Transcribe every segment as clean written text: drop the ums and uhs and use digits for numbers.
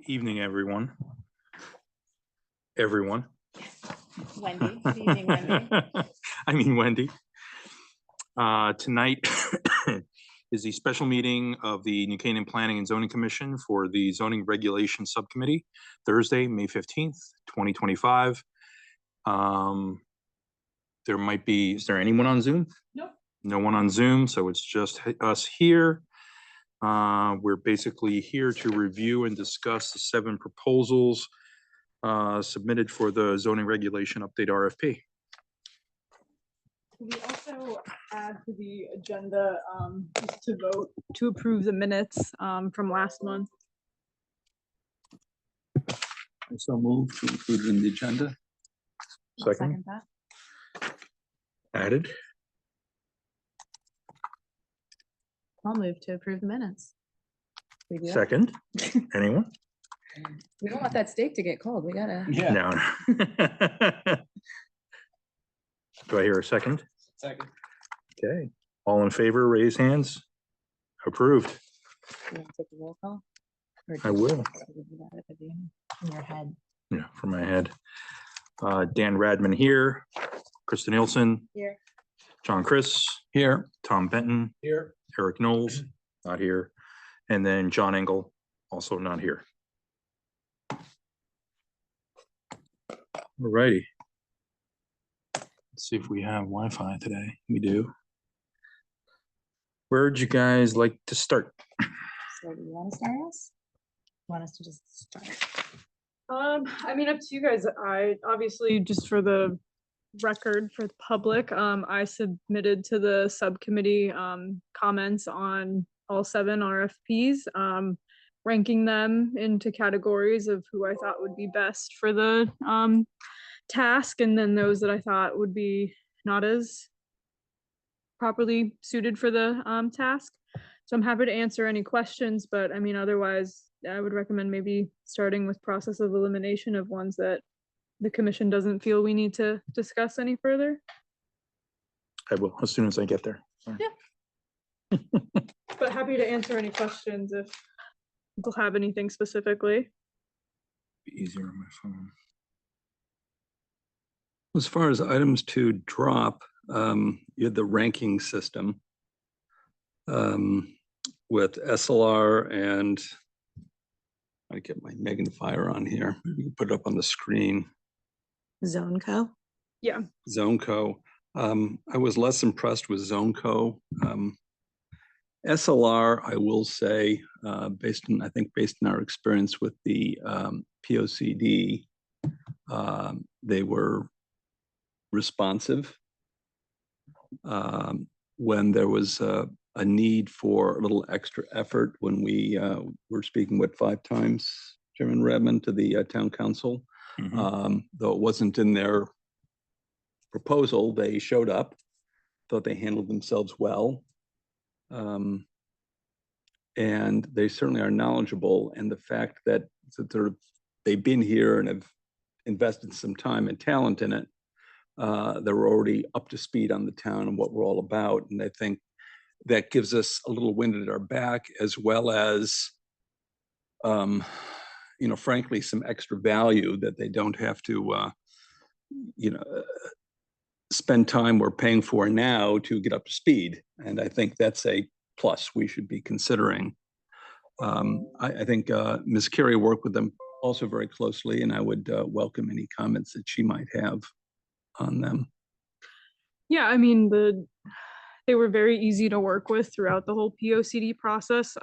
Evening, everyone. Wendy. Good evening, Wendy. I mean, Wendy. Tonight is the special meeting of the New Canaan Planning and Zoning Commission for the Zoning Regulation Subcommittee, Thursday, May 15th, 2025. There might be, is there anyone on Zoom? Nope. No one on Zoom, so it's just us here. We're basically here to review and discuss the 7 proposals submitted for the zoning regulation update RFP. We also add to the agenda just to vote to approve the minutes from last month. So move to include in the agenda. Second. That. Added. I'll move to approve the minutes. We do that? Second. Anyone? We don't want that steak to get cold. We gotta. Yeah. No. Do I hear a second? Second. Okay. All in favor, raise hands. Approved. You want to take a roll call? Or I will. In your head. Yeah, from my head. Dan Radman here. Krista Nielsen. Here. John Chris. Here. Tom Benton. Here. Eric Knowles. Not here. And then John Engel, also not here. All righty. Let's see if we have Wi-Fi today. We do. Where'd you guys like to start? So do you want to start us? You want us to just start? I mean, up to you guys. I obviously, just for the record for the public, I submitted to the subcommittee comments on all 7 RFPs, ranking them into categories of who I thought would be best for the task, and then those that I thought would be not as properly suited for the task. So I'm happy to answer any questions, but I mean, otherwise I would recommend maybe starting with process of elimination of ones that the commission doesn't feel we need to discuss any further. I will, as soon as I get there. Yeah. But happy to answer any questions if people have anything specifically. Be easier on my phone. As far as items to drop, you had the ranking system with SLR, and I get my magnifier on here. Maybe you can put it up on the screen. Zoneco. Yeah. Zoneco. I was less impressed with Zoneco. SLR, I will say, based on our experience with the POCD, they were responsive when there was a need for a little extra effort. When we were speaking 5 times, Chairman Redmond, to the town council, though it wasn't in their proposal, they showed up, thought they handled themselves well. And they certainly are knowledgeable, and the fact that they've been here and have invested some time and talent in it, they're already up to speed on the town and what we're all about. And I think that gives us a little wind at our back, as well as, frankly, some extra value that they don't have to, spend time we're paying for now to get up to speed. And I think that's a plus we should be considering. I think Ms. Carey worked with them also very closely, and I would welcome any comments that she might have on them. Yeah, I mean, they were very easy to work with throughout the whole POCD process.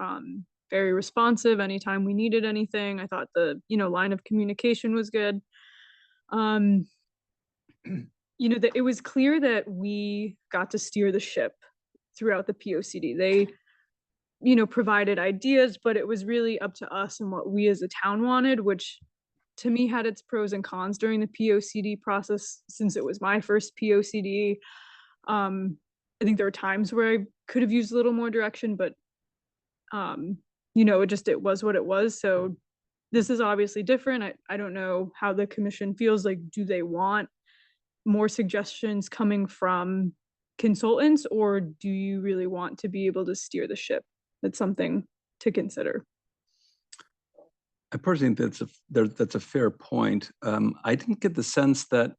Very responsive anytime we needed anything. I thought the line of communication was good. That it was clear that we got to steer the ship throughout the POCD. They provided ideas, but it was really up to us and what we as a town wanted, which to me had its pros and cons during the POCD process, since it was my first POCD. I think there were times where I could have used a little more direction, but it was what it was. So this is obviously different. I don't know how the commission feels. Like, do they want more suggestions coming from consultants, or do you really want to be able to steer the ship? That's something to consider. I personally think that's a fair point. I didn't get the sense that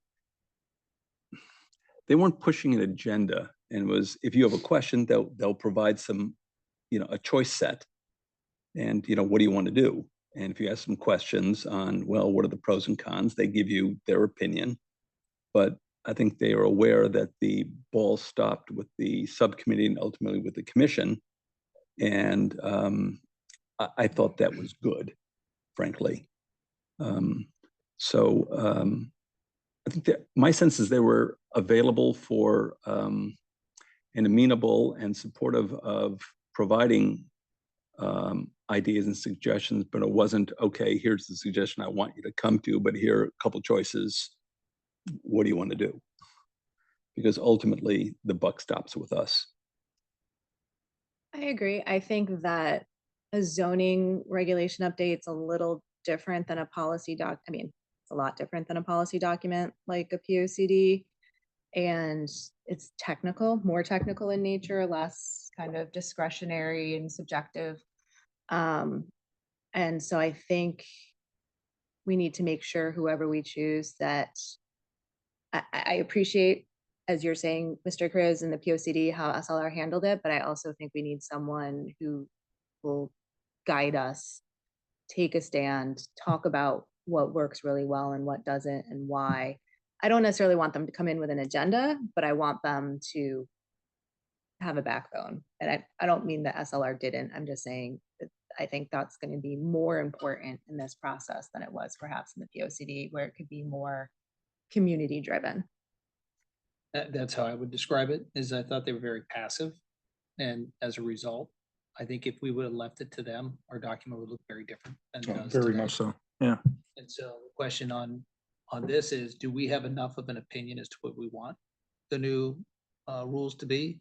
they weren't pushing an agenda, and was, if you have a question, they'll provide some, a choice set, and what do you want to do? And if you ask some questions on, well, what are the pros and cons, they give you their opinion. But I think they are aware that the ball stopped with the subcommittee and ultimately with the commission. And I thought that was good, frankly. I think that my sense is they were available for and amenable and supportive of providing ideas and suggestions, but it wasn't, okay, here's the suggestion I want you to come to, but here are a couple choices. What do you want to do? Because ultimately the buck stops with us. I agree. I think that a zoning regulation update's a little different than a policy doc. I mean, it's a lot different than a policy document like a POCD. And it's technical, more technical in nature, less kind of discretionary and subjective. And so I think we need to make sure whoever we choose that I appreciate, as you're saying, Mr. Kriz and the POCD, how SLR handled it, but I also think we need someone who will guide us, take a stand, talk about what works really well and what doesn't and why. I don't necessarily want them to come in with an agenda, but I want them to have a backbone. And I don't mean that SLR didn't. I'm just saying that I think that's going to be more important in this process than it was perhaps in the POCD, where it could be more community driven. That's how I would describe it, is I thought they were very passive. And as a result, I think if we would have left it to them, our document would look very different than it does Very today. much so. Yeah. And so the question on this is, do we have enough of an opinion as to what we want the new rules to be,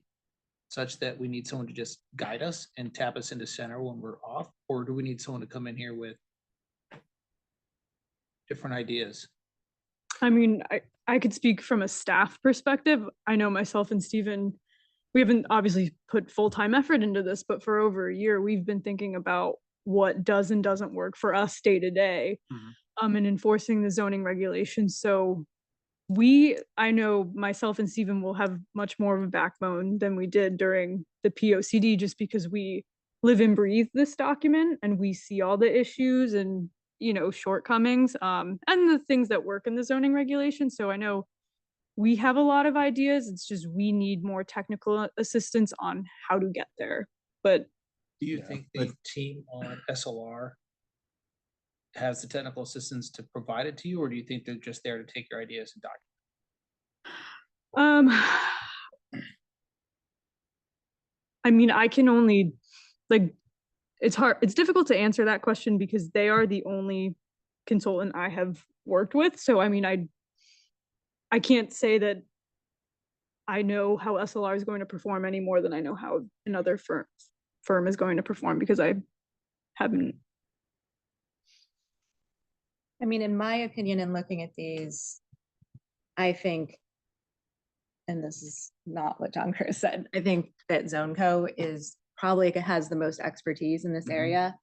such that we need someone to just guide us and tap us into center when we're off? Or do we need someone to come in here with different ideas? I mean, I could speak from a staff perspective. I know myself and Stephen, we haven't obviously put full-time effort into this, but for over a year, we've been thinking about what does and doesn't work for us day to day, and enforcing the zoning regulations. So I know myself and Stephen will have much more of a backbone than we did during the POCD, just because we live and breathe this document and we see all the issues and shortcomings, and the things that work in the zoning regulations. So I know we have a lot of ideas. It's just we need more technical assistance on how to get there. But Do you think the team on SLR has the technical assistance to provide it to you, or do you think they're just there to take your ideas and document? I mean, I can only, like, it's difficult to answer that question because they are the only consultant I have worked with. So I mean, I can't say that I know how SLR is going to perform any more than I know how another firm is going to perform, because I haven't. I mean, in my opinion, in looking at these, I think, and this is not what John Chris said, I think that ZoneCo is probably has the most expertise in this area,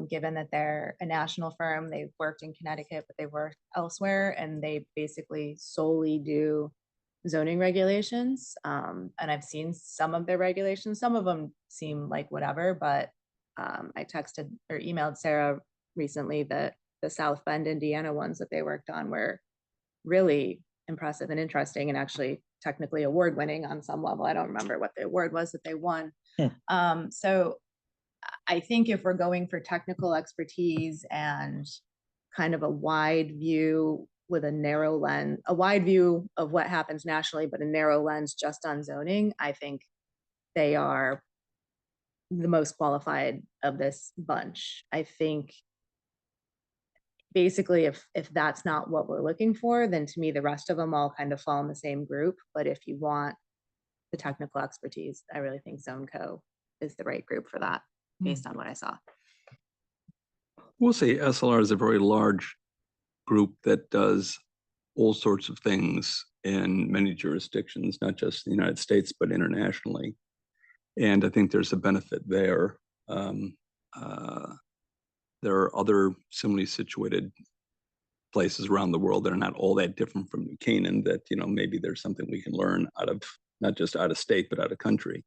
given that they're a national firm. They've worked in Connecticut, but they've worked elsewhere, and they basically solely do zoning regulations. And I've seen some of their regulations. Some of them seem like whatever, but I texted or emailed Sarah recently that the South Bend, Indiana ones that they worked on were really impressive and interesting, and actually technically award winning on some level. I don't remember what the award was that they won. So I think if we're going for technical expertise and kind of a wide view with a narrow lens, a wide view of what happens nationally, but a narrow lens just on zoning, I think they are the most qualified of this bunch. I think basically if that's not what we're looking for, then to me, the rest of them all kind of fall in the same group. But if you want the technical expertise, I really think ZoneCo is the right group for that, based on what I saw. We'll say SLR is a very large group that does all sorts of things in many jurisdictions, not just the United States, but internationally. And I think there's a benefit there. there are other similarly situated places around the world that are not all that different from New Canaan that, you know, maybe there's something we can learn out of, not just out of state, but out of country.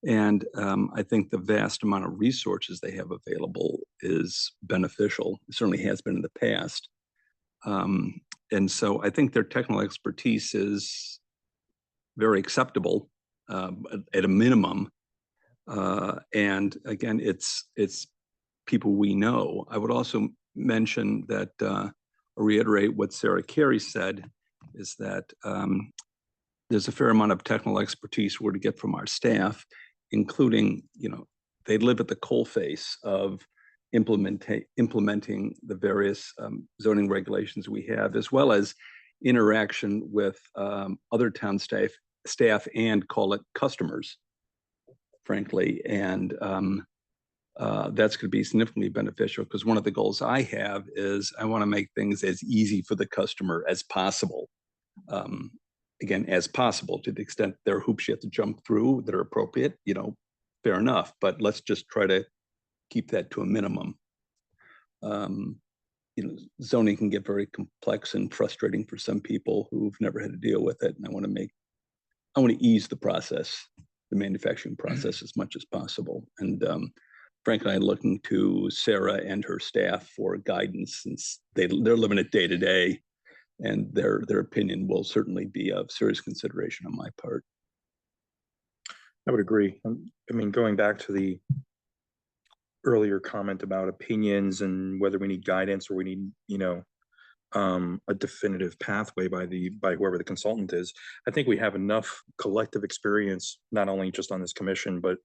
And I think the vast amount of resources they have available is beneficial. It certainly has been in the past. And so I think their technical expertise is very acceptable at a minimum. And again, it's people we know. I would also mention that, or reiterate what Sarah Carey said, is that there's a fair amount of technical expertise we're to get from our staff, including, you know, they live at the coalface of implementing the various zoning regulations we have, as well as interaction with other town staff and call it customers, frankly. And that's going to be significantly beneficial, because one of the goals I have is I want to make things as easy for the customer as possible. Again, as possible, to the extent there are hoops you have to jump through that are appropriate, you know, fair enough, but let's just try to keep that to a minimum. You know, zoning can get very complex and frustrating for some people who've never had to deal with it. And I want to ease the process, the manufacturing process, as much as possible. And frankly, I'm looking to Sarah and her staff for guidance, since they're living it day to day, and their opinion will certainly be of serious consideration on my part. I would agree. I mean, going back to the earlier comment about opinions and whether we need guidance or we need, you know, a definitive pathway by whoever the consultant is, I think we have enough collective experience, not only just on this commission, but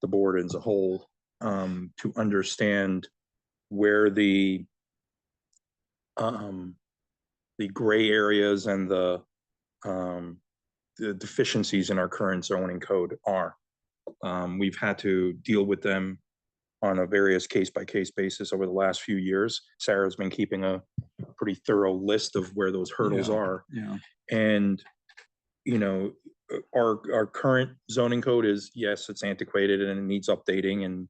the board as a whole, to understand where the gray areas and the deficiencies in our current zoning code are. We've had to deal with them on a various case-by-case basis over the last few years. Sarah's been keeping a pretty thorough list of where those hurdles are. Yeah. And, you know, our current zoning code is, yes, it's antiquated and it needs updating. And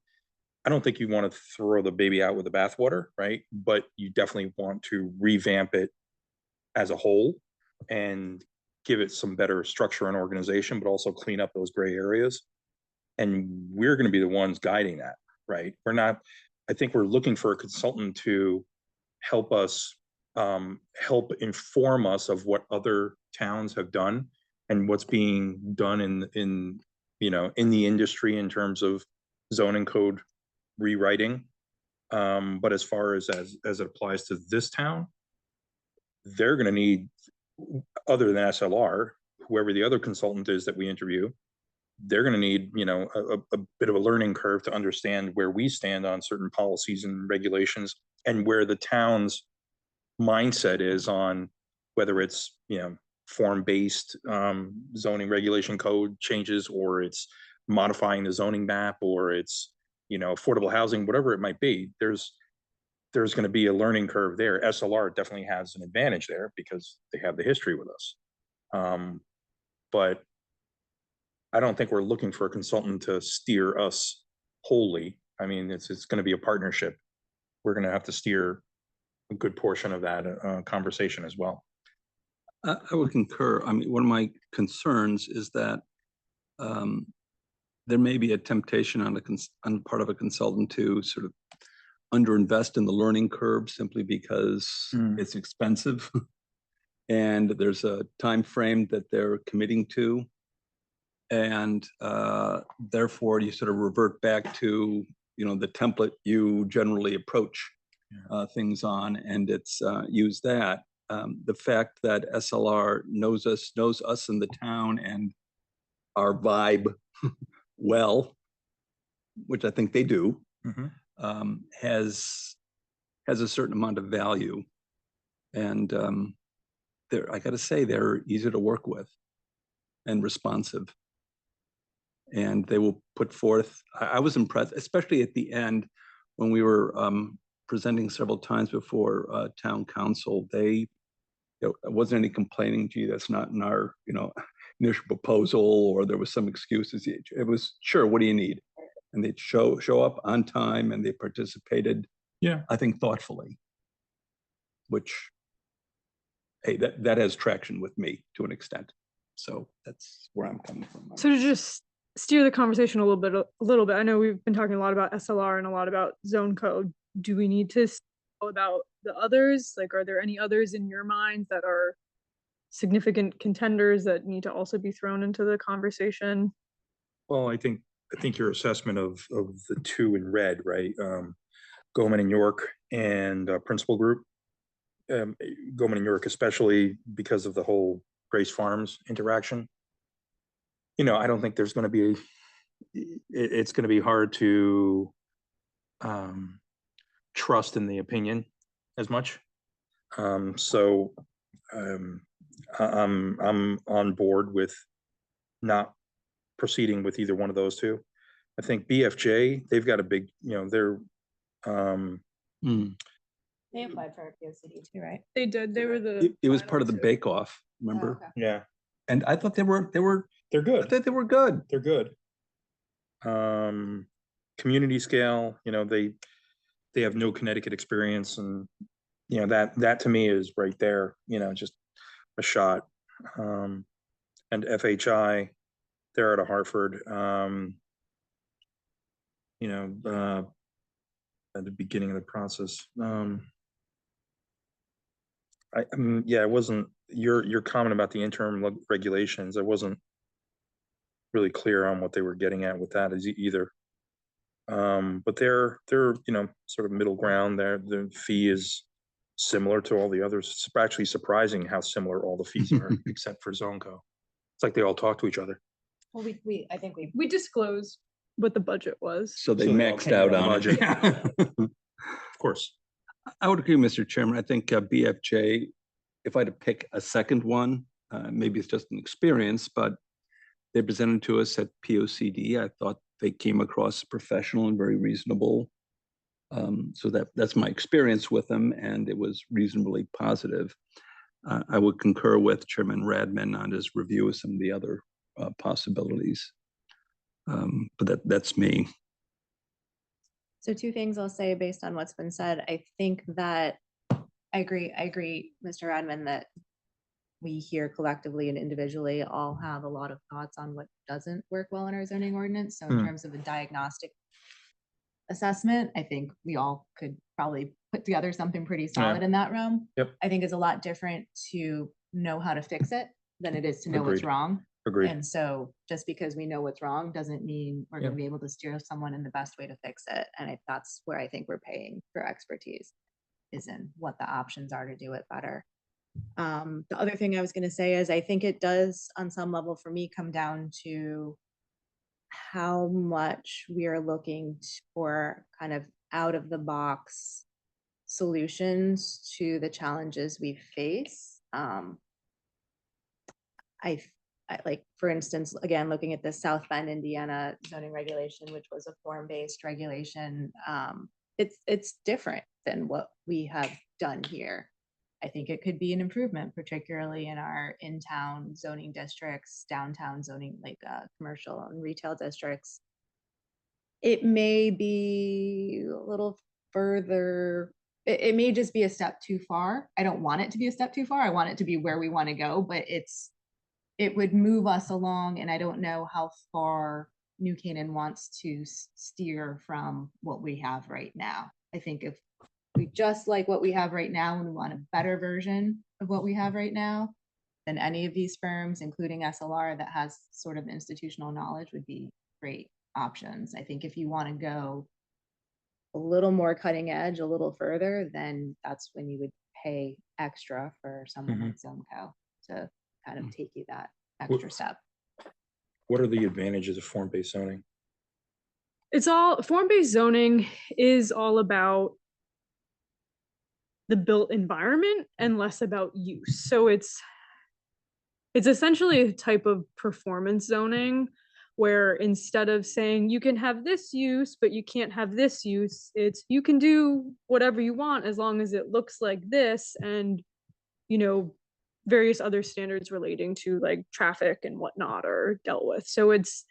I don't think you want to throw the baby out with the bathwater, right? But you definitely want to revamp it as a whole and give it some better structure and organization, but also clean up those gray areas. And we're going to be the ones guiding that, right? We're not, I think we're looking for a consultant to help us, help inform us of what other towns have done and what's being done in you know, in the industry in terms of zoning code rewriting. But as far as it applies to this town, they're going to need, other than SLR, whoever the other consultant is that we interview, they're going to need, you know, a bit of a learning curve to understand where we stand on certain policies and regulations, and where the town's mindset is on whether it's, you know, form-based zoning regulation code changes, or it's modifying the zoning map, or it's, you know, affordable housing, whatever it might be. There's going to be a learning curve there. SLR definitely has an advantage there because they have the history with us. But I don't think we're looking for a consultant to steer us wholly. I mean, it's going to be a partnership. We're going to have to steer a good portion of that conversation as well. I would concur. I mean, one of my concerns is that there may be a temptation on the part of a consultant to sort of underinvest in the learning curve simply because it's expensive and there's a time frame that they're committing to, and therefore you sort of revert back to, you know, the template you generally approach things on, and it's use that. The fact that SLR knows us in the town and our vibe well, which I think they do, has a certain amount of value, and I got to say they're easy to work with and responsive, and they will put forth. I was impressed, especially at the end when we were presenting several times before town council. There wasn't any complaining, gee, that's not in our, you know, initial proposal, or there was some excuses. It was, sure, what do you need? And they'd show up on time, and they participated Yeah. I think thoughtfully, which, hey, that has traction with me to an extent. So that's where I'm coming from. So to just steer the conversation a little bit, I know we've been talking a lot about SLR and a lot about zone code. Do we need to know about the others? Like, are there any others in your mind that are significant contenders that need to also be thrown into the conversation? Well, I think your assessment of the two in red, right? Goldman and York and Principal Group. Goldman and York, especially because of the whole Grace Farms interaction. You know, I don't think there's going to be it's going to be hard to trust in the opinion as much. So I'm on board with not proceeding with either one of those two. I think BFJ, they've got a big, you know, they're They applied for a POCD too, right? They did. They were the. It was part of the finalists. bake-off, Oh, remember? okay. yeah, And I thought they were, they're I good. thought they were good. They're good. Community scale, you know, they have no Connecticut experience, and you know that to me is right there, you know, just a shot. And FHI, they're out of Hartford. You know, at the beginning of the process. I mean, yeah, it wasn't your comment about the interim regulations. I wasn't really clear on what they were getting at with that either. But they're you know, sort of middle ground there. The fee is similar to all the others. It's actually surprising how similar all the fees are, except for Zonco. It's like they all talk to each other. Well, I think We disclosed what the budget was. So they So they all maxed came out in on budget. it. Of course. I would agree, Mr. Chairman. I think BFJ, if I had to pick a second one, maybe it's just an experience, but they presented to us at POCD. I thought they came across professional and very reasonable. So that's my experience with them, and it was reasonably positive. I would concur with Chairman Radman on his review of some of the other possibilities. But that's me. So two things I'll say based on what's been said. I think that I agree, Mr. Radman, that we here collectively and individually all have a lot of thoughts on what doesn't work well in our zoning ordinance. So in terms of a diagnostic assessment, I think we all could probably put together something pretty solid in that realm. Yep. I think it's a lot different to know how to fix it than it is to know what's Agreed. wrong. Agreed. And so just because we know what's wrong doesn't mean we're Yep. gonna be able to steer someone in the best way to fix it. And that's where I think we're paying for expertise, is in what the options are to do it better. The other thing I was gonna say is I think it does, on some level for me, come down to how much we are looking for kind of out of the box solutions to the challenges we face. I like, for instance, again, looking at the South Bend, Indiana zoning regulation, which was a form-based regulation, it's different than what we have done here. I think it could be an improvement, particularly in our in-town zoning districts, downtown zoning, like commercial and retail districts. It may be a little further. It may just be a step too far. I don't want it to be a step too far. I want it to be where we want to go, but it would move us along, and I don't know how far New Canaan wants to steer from what we have right now. I think if we just like what we have right now and we want a better version of what we have right now, then any of these firms, including SLR, that has sort of institutional knowledge would be great options. I think if you want to go a little more cutting edge, a little further, then that's when you would pay extra for someone like Zonco to kind of take you that extra step. What are the advantages of form-based zoning? It's all form-based zoning is all about the built environment and less about use. So it's essentially a type of performance zoning where instead of saying you can have this use, but you can't have this use, it's you can do whatever you want as long as it looks like this, and you know, various other standards relating to like traffic and whatnot are dealt with. So it's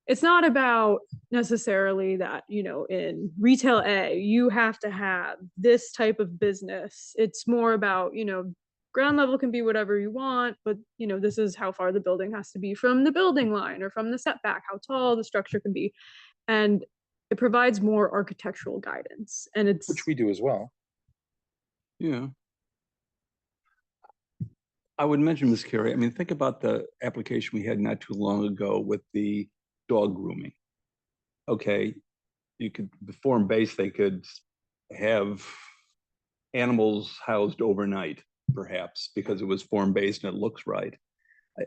it's not about necessarily that, you know, in retail A, you have to have this type of business. It's more about, you know, ground level can be whatever you want, but you know, this is how far the building has to be from the building line or from the setback, how tall the structure can be. And it provides more architectural guidance, and it's Which we do as well. Yeah. I would mention, Ms. Carey, I mean, think about the application we had not too long ago with the dog grooming. Okay, you could, the form-based, they could have animals housed overnight, perhaps, because it was form-based and it looks right.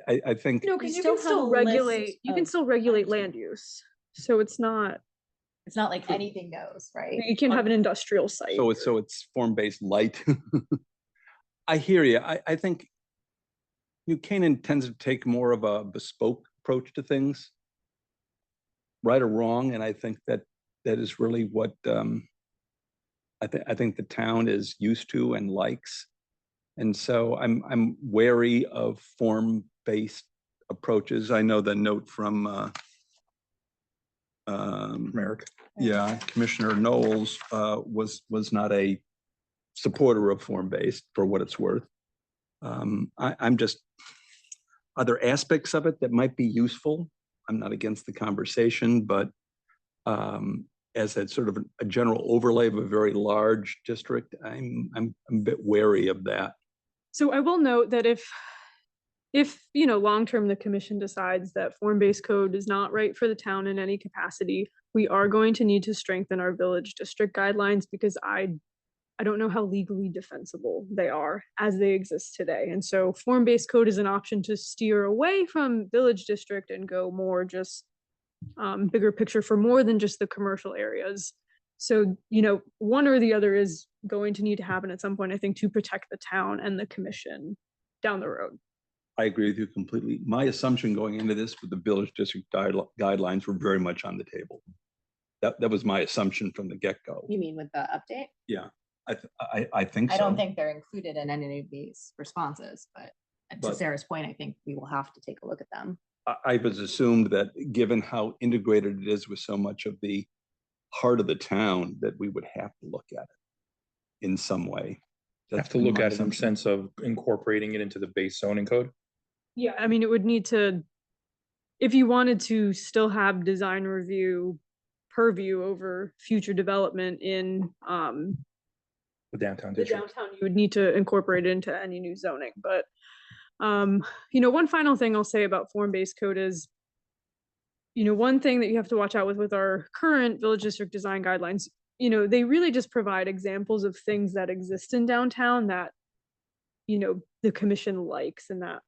I think, no, You because you still can have a still list regulate, you can of still regulate items. land use. So it's not, It's not like anything goes, right? you can have an industrial site. so it's form-based light. I hear you. I think New Canaan tends to take more of a bespoke approach to things, right or wrong, and I think that that is really what I think the town is used to and likes. And so I'm wary of form-based approaches. I know the note from Merrick. yeah, Commissioner Knowles was not a supporter of form-based for what it's worth. I'm just, are there aspects of it that might be useful? I'm not against the conversation, but as a sort of a general overlay of a very large district, I'm a bit wary of that. So I will note that if, you know, long-term the commission decides that form-based code is not right for the town in any capacity, we are going to need to strengthen our village district guidelines, because I don't know how legally defensible they are as they exist today. And so form-based code is an option to steer away from village district and go more just bigger picture for more than just the commercial areas. So, you know, one or the other is going to need to happen at some point, I think, to protect the town and the commission down the road. I agree with you completely. My assumption going into this with the village district guidelines were very much on the table. That was my assumption from the get-go. You mean with the update? Yeah, I think so. I don't think they're included in any of these responses, but to But- Sarah's point, I think we will have to take a look at them. I was assumed that given how integrated it is with so much of the heart of the town, that we would have to look at it in some way. Have to look my at it in the assumption. sense of incorporating it into the base zoning code. Yeah, I mean, it would need to, if you wanted to still have design review purview over future development in The downtown the district. downtown, you would need to incorporate it into any new zoning. But you know, one final thing I'll say about form-based code is, you know, one thing that you have to watch out with our current village district design guidelines, you know, they really just provide examples of things that exist in downtown that, you know, the commission likes and that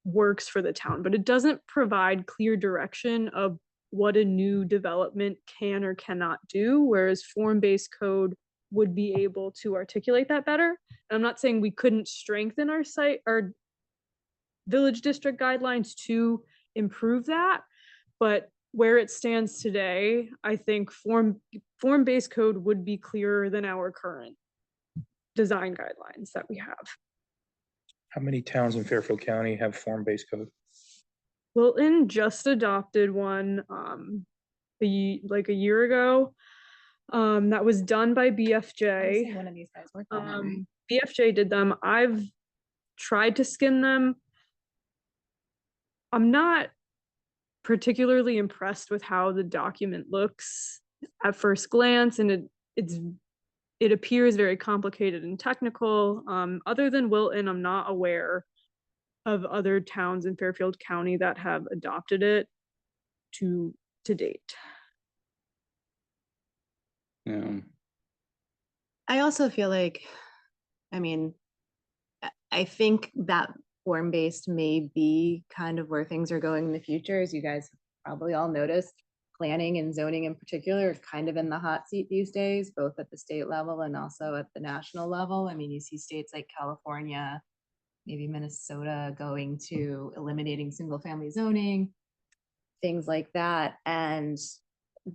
works for the town, but it doesn't provide clear direction of what a new development can or cannot do, whereas form-based code would be able to articulate that better. And I'm not saying we couldn't strengthen our village district guidelines to improve that, but where it stands today, I think form-based code would be clearer than our current design guidelines that we have. How many towns in Fairfield County have form-based code? Wilton just adopted one like a year ago. That was done by BFJ. One of these guys worked on it, right? BFJ did them. I've tried to skim them. I'm not particularly impressed with how the document looks at first glance, and it appears very complicated and technical. Other than Wilton, I'm not aware of other towns in Fairfield County that have adopted it to date. Yeah. I also feel like, I mean, I think that form-based may be kind of where things are going in the future. As you guys probably all noticed, planning and zoning in particular are kind of in the hot seat these days, both at the state level and also at the national level. I mean, you see states like California, maybe Minnesota going to eliminating single-family zoning, things like that. And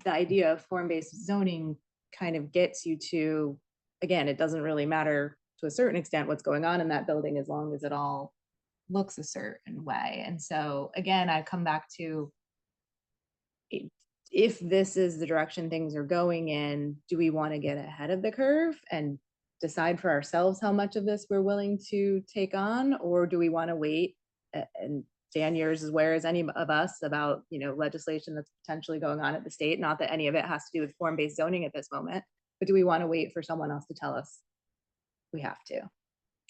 the idea of form-based zoning kind of gets you to, again, it doesn't really matter to a certain extent what's going on in that building as long as it all looks a certain way. And so again, I come back to if this is the direction things are going in, do we want to get ahead of the curve and decide for ourselves how much of this we're willing to take on? Or do we want to wait? And Dan, yours is where is any of us about, legislation that's potentially going on at the state? Not that any of it has to do with form-based zoning at this moment, but do we want to wait for someone else to tell us we have to?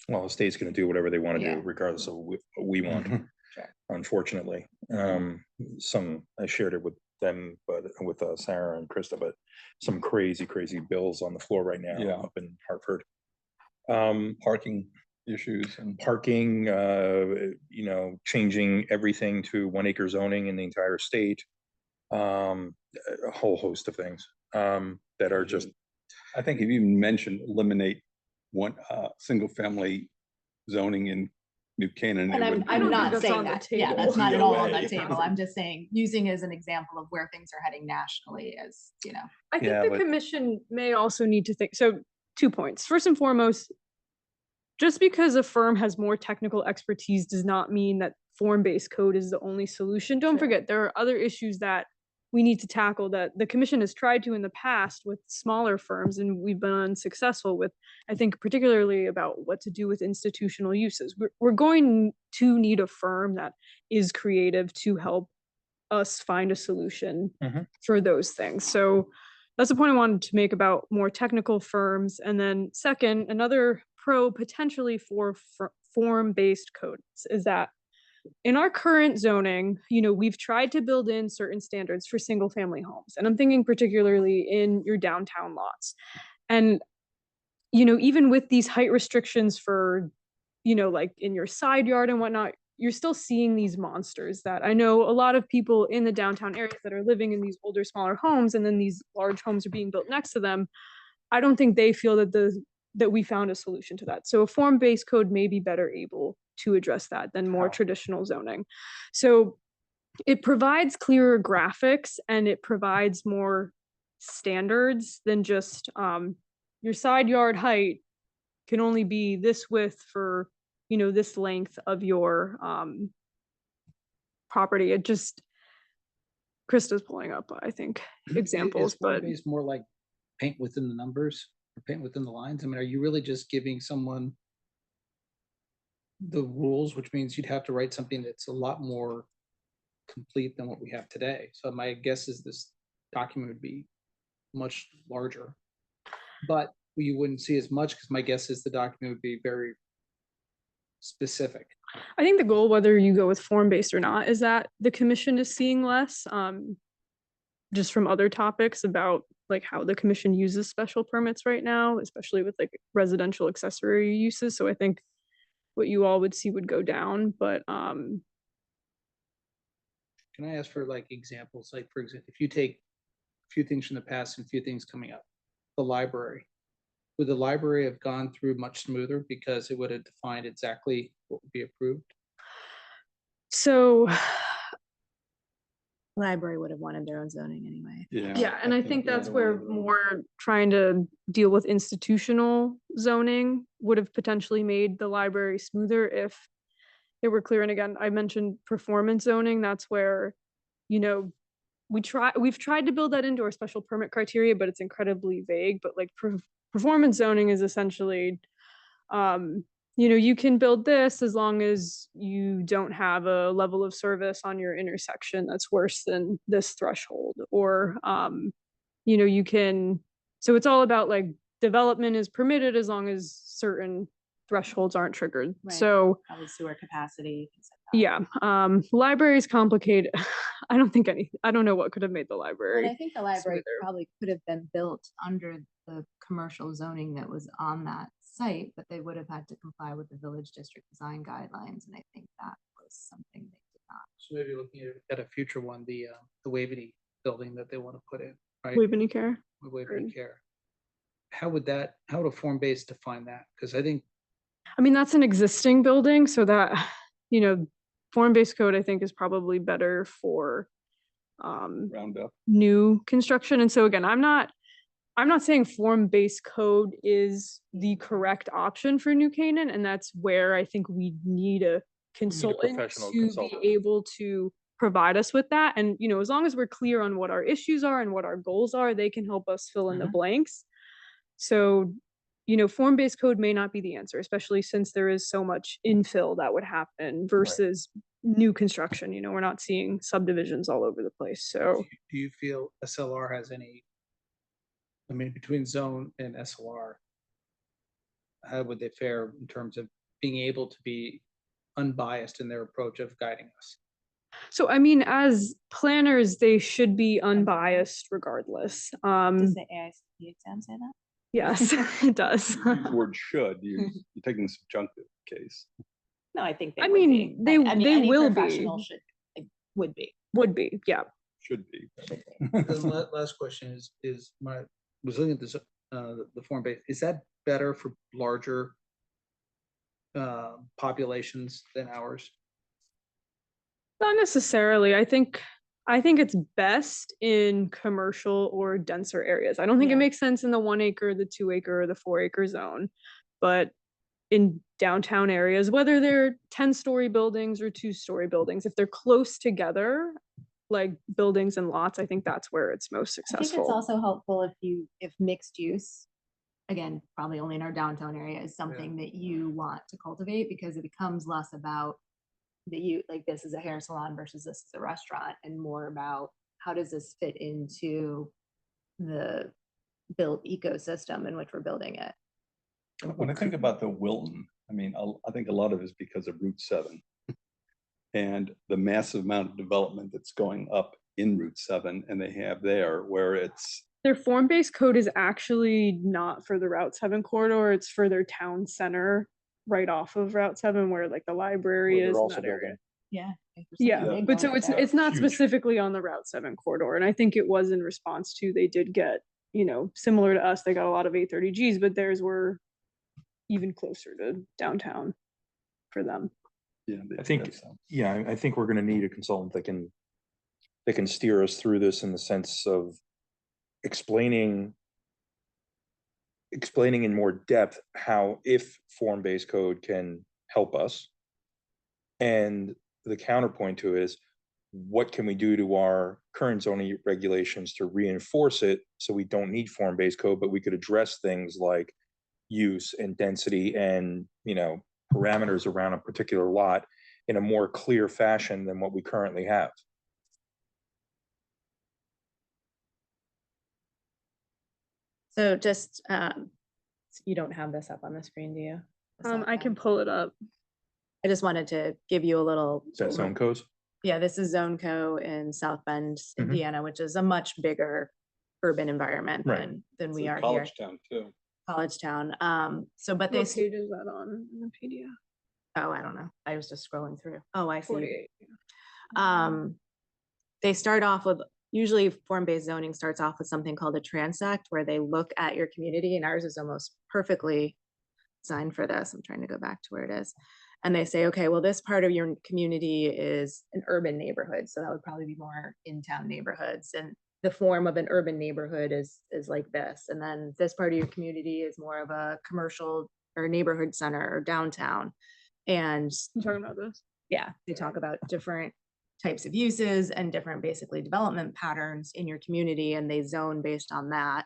Well, the state's gonna do whatever they wanna Yeah. do regardless of what we want, Sure. unfortunately. I shared it with them, but with Sarah and Krista, but some crazy bills on the floor right now Yeah. up in Hartford. Parking issues and Parking, changing everything to 1 acre zoning in the entire state. A whole host of things, that are just, I think you even mentioned eliminate one single family zoning in New Canaan. And it would I'm be- not that's saying on the that. Yeah, table. that's not at all on the DOA. table. I'm just saying, using as an example of where things are heading nationally as, I think Yeah, the but- commission may also need to think, so 2 points. First and foremost, just because a firm has more technical expertise does not mean that form-based code is the only solution. Don't Sure. forget, there are other issues that we need to tackle that the commission has tried to in the past with smaller firms, and we've been unsuccessful with, I think, particularly about what to do with institutional uses. We're going to need a firm that is creative to help us find a solution Mhm. for those things. So that's the point I wanted to make about more technical firms. And then second, another pro potentially for form-based codes is that in our current zoning, we've tried to build in certain standards for single family homes. And I'm thinking particularly in your downtown lots. And, even with these height restrictions for, like in your side yard and whatnot, you're still seeing these monsters that I know a lot of people in the downtown areas that are living in these older, smaller homes, and then these large homes are being built next to them. I don't think they feel that we found a solution to that. So a form-based code may be better able to address that than more traditional zoning. So it provides clearer graphics and it provides more standards than just your side yard height can only be this width for this length of your property. It just, Krista's pulling up, I think, examples, but It's more like paint within the numbers or paint within the lines. I mean, are you really just giving someone the rules, which means you'd have to write something that's a lot more complete than what we have today? So my guess is this document would be much larger, but you wouldn't see as much because my guess is the document would be very specific. I think the goal, whether you go with form-based or not, is that the commission is seeing less, just from other topics about like how the commission uses special permits right now, especially with like residential accessory uses. So I think what you all would see would go down, but Can I ask for like examples? Like, for example, if you take a few things from the past and a few things coming up, the library. Would the library have gone through much smoother because it would have defined exactly what would be approved? so Library would have wanted their own zoning anyway. yeah, and I think that's where more trying to deal with institutional zoning would have potentially made the library smoother if it were clear. And again, I mentioned performance zoning. That's where, we've tried to build that into our special permit criteria, but it's incredibly vague. But like performance zoning is essentially, you can build this as long as you don't have a level of service on your intersection that's worse than this threshold, or you can, so it's all about like development is permitted as long as certain thresholds aren't triggered. Right. So Probably sewer capacity. things like that. yeah, library is complicated. I don't know what could have made the Well, library. and I think the library smoother. probably could have been built under the commercial zoning that was on that site, but they would have had to comply with the village district design guidelines, and I think that was something they did not. So maybe looking at a future one, the Waveney building that they want to put in, right? Waveney Care. Waveney Care. How would a form-based define that? Because I think I mean, that's an existing building, so that, form-based code, I think, is probably better for Round up. new construction. And so again, I'm not saying form-based code is the correct option for New Canaan, and that's where I think we need a consultant professional to consultant. be able to provide us with that. And, you know, as long as we're clear on what our issues are and what our goals are, they can help us fill in the blanks. So, you know, form-based code may not be the answer, especially since there is so much infill that would happen versus new construction. You know, we're not seeing subdivisions all over the place. So Do you feel SLR has any, I mean, between zone and SLR, how would they fare in terms of being able to be unbiased in their approach of guiding us? So, I mean, as planners, they should be unbiased regardless. Does the AICP exam say that? Yes, it does. Use the word should, you're taking the subjunctive case. No, I think they I would mean, be. I mean, they any will be. professional should, would be. Would be, yeah. Should be. The last question is when I was looking at this, the form base, is that better for larger populations than ours? Not necessarily. I think it's best in commercial or denser areas. I don't think Yeah. it makes sense in the 1 acre, the 2 acre, or the 4 acre zone. But in downtown areas, whether they're 10-story buildings or 2-story buildings, if they're close together, like buildings and lots, I think that's where it's most I think it's successful. also helpful if mixed use, again, probably only in our downtown area, is something that you want to cultivate, because it becomes less about that you, like, this is a hair salon versus this is a restaurant, and more about how does this fit into the built ecosystem in which we're building it. When I think about the Wilton, I mean, I think a lot of it is because of Route 7 and the massive amount of development that's going up in Route 7, and they have there where it's. Their form-based code is actually not for the Route 7 corridor, it's for their town center right off of Route 7 where like the library Where they're is in also that area. building. Yeah. Yeah, but so it's not Huge. specifically on the Route 7 corridor, and I think it was in response to, they did get, you know, similar to us, they got a lot of 830Gs, but theirs were even closer to downtown for them. Yeah, I think, yeah, I think we're gonna need a consultant that can steer us through this in the sense of explaining in more depth how, if form-based code can help us. And the counterpoint to it is, what can we do to our current zoning regulations to reinforce it so we don't need form-based code, but we could address things like use and density and, you know, parameters around a particular lot in a more clear fashion than what we currently have. So just, you don't have this up on the screen, do you? I can pull it up. I just wanted to give you a little. Is that zone codes? Yeah, this is Zone Co in South Bend, Indiana, which is a much bigger urban environment Right. than we are here. College town too. College town. So, but they, What page is that on in the PDF? oh, I don't know. I was just scrolling through. Oh, I see. 48. They start off with, usually form-based zoning starts off with something called a transect, where they look at your community, and ours is almost perfectly designed for this. I'm trying to go back to where it is. And they say, okay, well, this part of your community is an urban neighborhood, so that would probably be more in-town neighborhoods. And the form of an urban neighborhood is like this. And then this part of your community is more of a commercial or neighborhood center or downtown. And I'm talking about this. yeah, they talk about different types of uses and different basically development patterns in your community, and they zone based on that.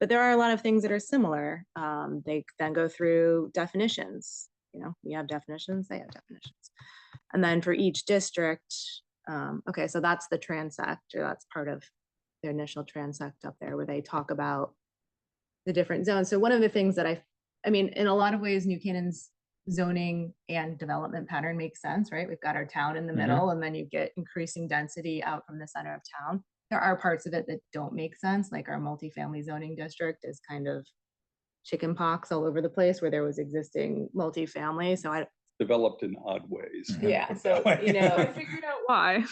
But there are a lot of things that are similar. They then go through definitions. You know, we have definitions, they have definitions. And then for each district, okay, so that's the transect, or that's part of their initial transect up there, where they talk about the different zones. So one of the things that I mean, in a lot of ways, New Canaan's zoning and development pattern makes sense, right? We've got our town in the middle, and then you get increasing density out from the center of town. There are parts of it that don't make sense, like our multifamily zoning district is kind of chicken pox all over the place, where there was existing multifamily. So Developed in odd ways. yeah, so, you know, I figured out why.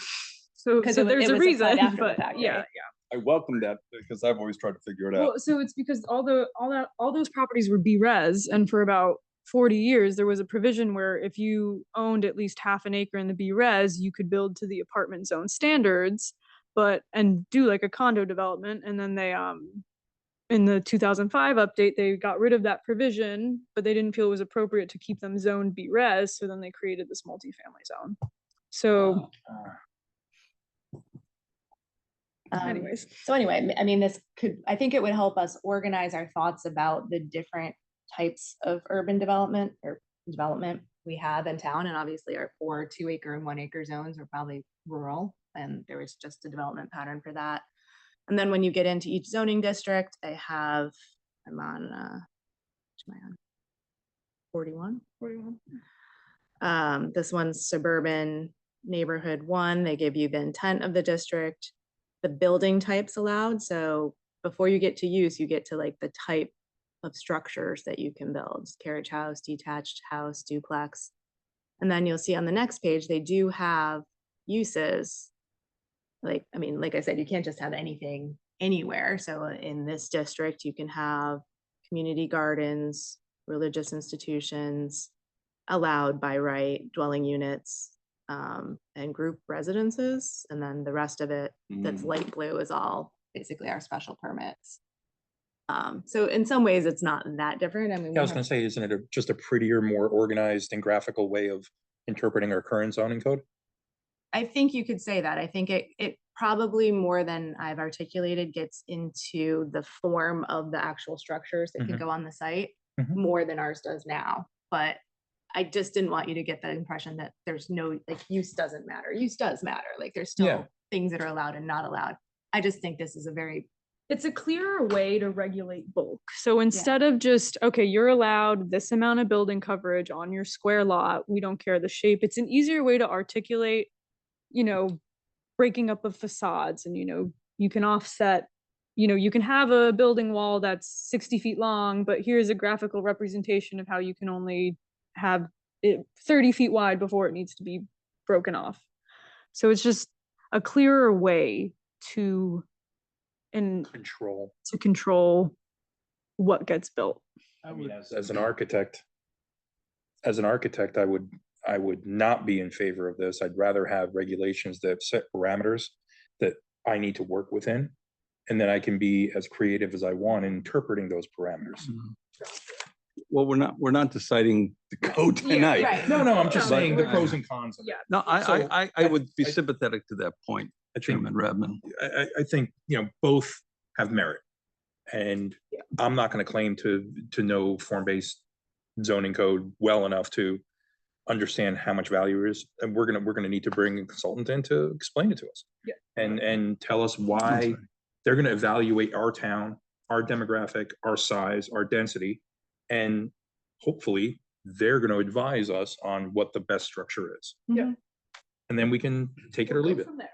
So, 'Cause so it was- there's it a was applied reason, after the but fact, yeah, right? yeah. I welcome that because I've always tried to figure it out. Well, so it's because all those properties were B-res, and for about 40 years, there was a provision where if you owned at least half an acre in the B-res, you could build to the apartment zone standards, and do like a condo development. And then they, in the 2005 update, they got rid of that provision, but they didn't feel it was appropriate to keep them zoned B-res. So then they created this multifamily zone. So Anyways. So anyway, I mean, I think it would help us organize our thoughts about the different types of urban development or development we have in town. And obviously our 4 2-acre and 1-acre zones are probably rural, and there was just a development pattern for that. And then when you get into each zoning district, I'm on, which am I on? 41? 41. This one's suburban neighborhood 1. They give you the intent of the district, the building types allowed. So before you get to use, you get to like the type of structures that you can build: carriage house, detached house, duplex. And then you'll see on the next page, they do have uses. Like, I mean, like I said, you can't just have anything anywhere. So in this district, you can have community gardens, religious institutions, allowed by right, dwelling units, and group residences. And then the rest of it that's light blue is all basically our special permits. So in some ways it's not that different. I mean, Yeah, I was gonna say, isn't it just a prettier, more organized and graphical way of interpreting our current zoning code? I think you could say that. I think it probably, more than I've articulated, gets into the form of the actual structures that can Mhm. go on the site Mhm. more than ours does now. But I just didn't want you to get the impression that there's no, like, use doesn't matter. Use does matter. Like, there's still Yeah. things that are allowed and not allowed. I just think this is a very, It's a clearer way to regulate bulk. So instead of just, okay, you're allowed this amount of building coverage on your square lot, we don't care the shape. It's an easier way to articulate, breaking up of facades, and, you can offset, you can have a building wall that's 60 feet long, but here's a graphical representation of how you can only have it 30 feet wide before it needs to be broken off. So it's just a clearer way to Control. what gets built. I mean, as an architect, I would not be in favor of this. I'd rather have regulations that set parameters that I need to work within, and then I can be as creative as I want in interpreting those parameters. Well, we're not deciding the code tonight. right. No, I'm just No, saying the we're- pros and cons of it. Yeah. No, So, I would be I- sympathetic to that point, I think, Chairman Redmond. I think, both have merit. And I'm not going to claim to know form-based zoning code well enough to understand how much value is, and we're gonna need to bring a consultant in to explain it to us. Yeah. And tell us why they're gonna evaluate our town, our demographic, our size, our density, and hopefully they're gonna advise us on what the best structure is. Yeah. And then we can take it or leave it. From there.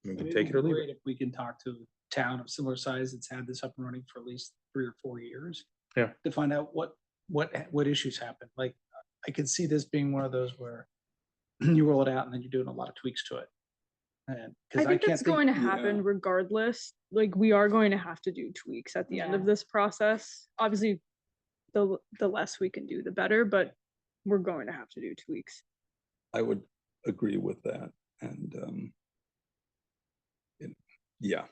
We I can mean, take it or it'd be leave great it. If we can talk to a town of similar size that's had this up and running for at least 3 or 4 years. Yeah. To find out what issues happen. Like, I could see this being one of those where you roll it out and then you're doing a lot of tweaks to it. And I think can't that's going to yeah. happen regardless. Like, we are going to have to do tweaks at the end Yeah. of this process. Obviously, the less we can do, the better, but we're going to have to do tweaks. I would agree with that. And yeah.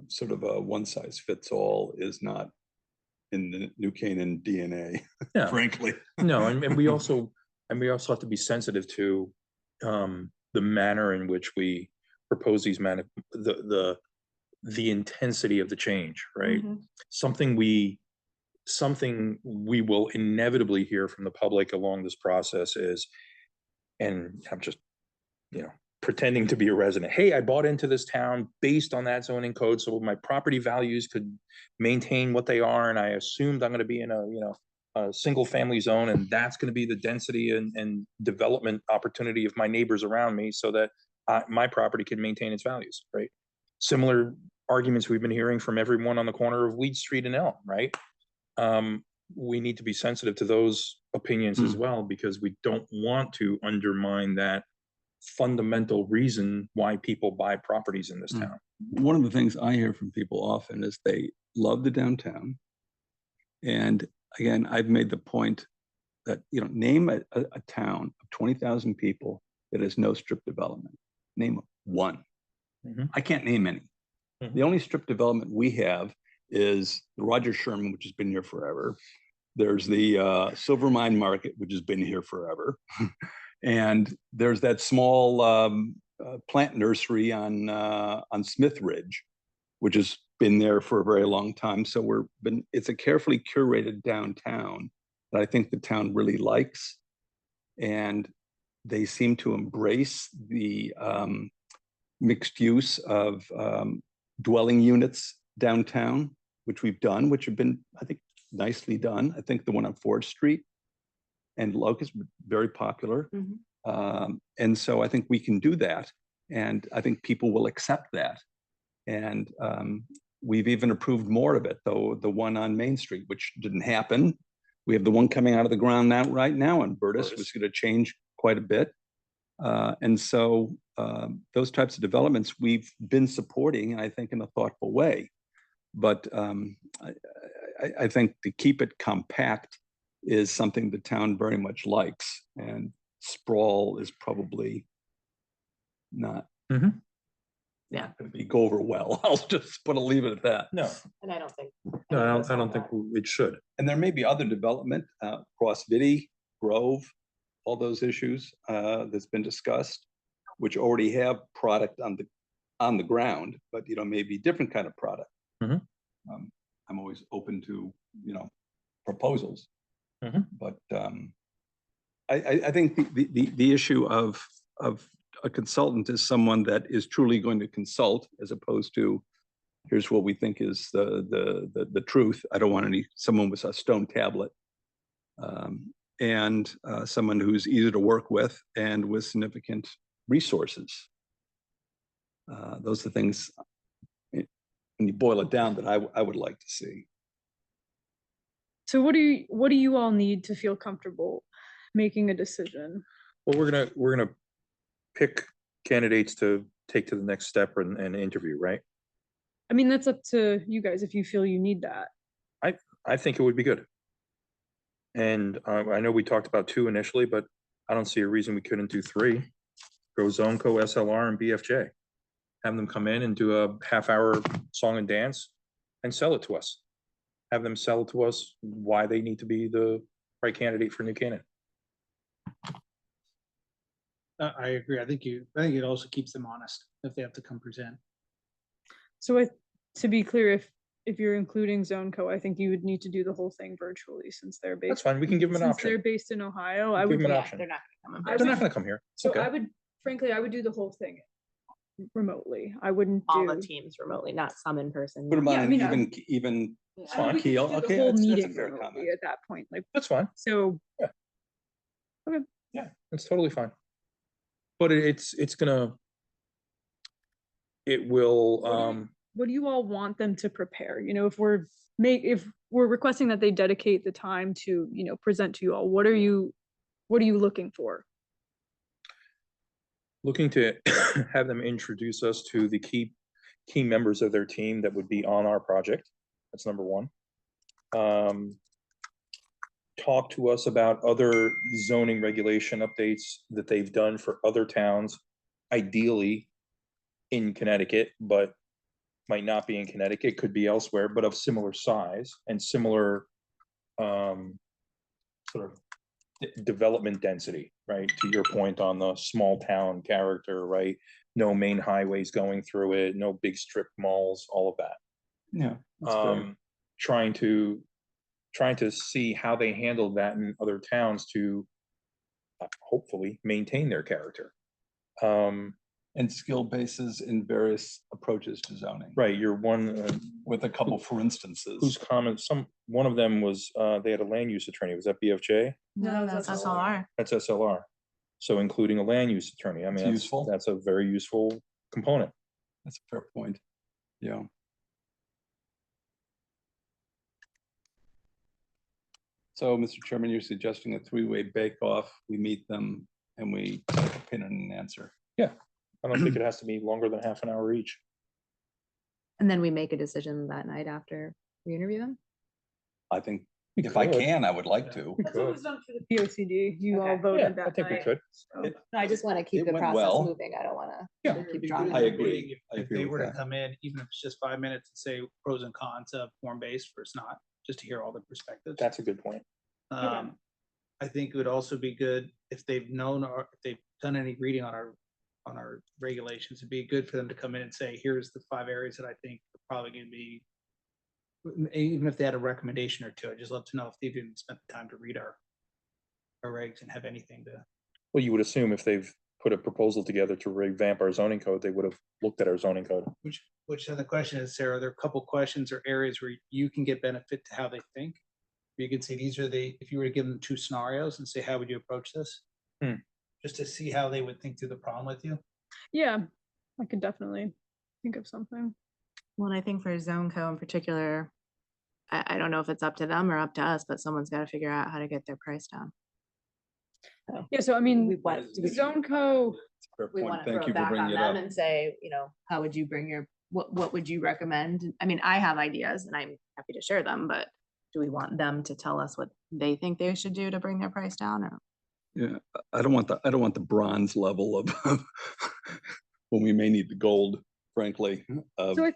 Sort of a one size fits all is not in the New Canaan DNA, Yeah. frankly. No, and we also have to be sensitive to the manner in which we propose these the intensity of the change, right? Mhm. Something we will inevitably hear from the public along this process is, and I'm just, pretending to be a resident. Hey, I bought into this town based on that zoning code, so my property values could maintain what they are, and I assumed I'm going to be in a single family zone, and that's going to be the density and development opportunity of my neighbors around me, so that my property can maintain its values, right? Similar arguments we've been hearing from everyone on the corner of Weed Street and Elm, right? We need to be sensitive to those opinions as well, because we don't want to undermine that fundamental reason why people buy properties in this town. One of the things I hear from people often is they love the downtown. And again, I've made the point that, name a town of 20,000 people that has no strip development. Name one. Mhm. I can't name any. Mhm. The only strip development we have is the Roger Sherman, which has been here forever. There's the Silver Mine Market, which has been here forever. And there's that small plant nursery on Smith Ridge, which has been there for a very long time. So it's a carefully curated downtown that I think the town really likes. And they seem to embrace the mixed use of dwelling units downtown, which we've done, which have been, I think, nicely done. I think the one on 4th Street and Locust, very popular. And so I think we can do that. And I think people will accept that. And we've even approved more of it, though, the one on Main Street, which didn't happen. We have the one coming out of the ground now, right now, and Burtis was going to change quite a bit. And so those types of developments we've been supporting, I think, in a thoughtful way. But I think to keep it compact is something the town very much likes. And sprawl is probably not Yeah. going to go over well. I'll just leave it at that. No, And I don't think. no, I don't think it should. And there may be other development, Cross Vidi, Grove, all those issues that's been discussed, which already have product on the ground, but maybe different kind of product. I'm always open to proposals, but I think the issue of a consultant is someone that is truly going to consult, as opposed to here's what we think is the truth. I don't want someone with a stone tablet, and someone who's easy to work with and with significant resources. Those are things, when you boil it down, that I would like to see. So what do you all need to feel comfortable making a decision? Well, we're gonna pick candidates to take to the next step and interview, right? I mean, that's up to you guys if you feel you need that. I think it would be good. And I know we talked about 2 initially, but I don't see a reason we couldn't do 3. Go Zonco, SLR, and BFJ. Have them come in and do a half-hour song and dance and sell it to us. Have them sell it to us why they need to be the right candidate for New Canaan. I agree. I think it also keeps them honest if they have to come present. So to be clear, if you're including Zoneco, I think you would need to do the whole thing virtually since they're based. That's fine. We can give them an since they're option. based in Ohio. I Give would them an Yeah, option. they're not gonna come. I They're would- not gonna come here. So Okay. I would, frankly, I would do the whole thing remotely. I wouldn't All do. the teams remotely, not some in person. Put them Yeah, on I mean, even Yeah. I mean, we could Keel. just do the Okay, whole that's a meeting fair remotely comment. at that point. Like, That's fine. so Yeah, it's totally fine. But it will, what do you all want them to prepare? If we're requesting that they dedicate the time to, present to you all, what are you looking for? looking to have them introduce us to the key members of their team that would be on our project. That's number 1. Talk to us about other zoning regulation updates that they've done for other towns, ideally in Connecticut, but might not be in Connecticut, could be elsewhere, but of similar size and similar sort of development density, right? To your point on the small town character, right? No main highways going through it, no big strip malls, all of that. Yeah. that's fair. Trying to see how they handled that in other towns to hopefully maintain their character. And skill bases in various approaches to zoning. Right, you're one With a couple, for instances. whose comments, one of them was they had a land use attorney. Was that BFJ? No, that's that's SLR. SLR. That's SLR. So including a land use attorney. I mean, It's useful. that's a very useful component. That's a fair point. Yeah. So, Mr. Chairman, you're suggesting a 3-way bake-off. We meet them and we take a pin in an answer. I don't think it has to be longer than half an hour each. And then we make a decision that night after we interview them. I think We if I could. can, I would like to. That's what was done for the POCD. You all Okay. Yeah, voted I that think we night. could. so. It- No, I just want to keep It the went process well. moving. I don't want Yeah. to It'd keep be drawing. good I in the agree. meeting I If agree they with were to that. come in, even if it's just 5 minutes and say pros and cons of form-based versus not, just to hear all the perspectives. That's a good point. I think it would also be good if they've known or if they've done any reading on our regulations. It'd be good for them to come in and say, here's the 5 areas that I think are probably gonna be, even if they had a recommendation or two, I'd just love to know if they didn't spend the time to read our regs and have anything to. Well, you would assume if they've put a proposal together to revamp our zoning code, they would have looked at our zoning code. Which then the question is, Sarah, are there a couple questions or areas where you can get benefit to how they think? You can say, these are if you were to give them 2 scenarios and say, how would you approach this? Just to see how they would think through the problem with you. Yeah, I could definitely think of something. Well, and I think for Zone Co in particular, I don't know if it's up to them or up to us, but someone's got to figure out how to get their price down. Yeah, so I We mean, want, Zone Co. Fair we point. want to Thank throw you it for back on bringing it them up. and say, how would you bring what would you recommend? I mean, I have ideas and I'm happy to share them, but do we want them to tell us what they think they should do to bring their price down? Or Yeah, I don't want the bronze level of when we may need the gold, frankly, of So of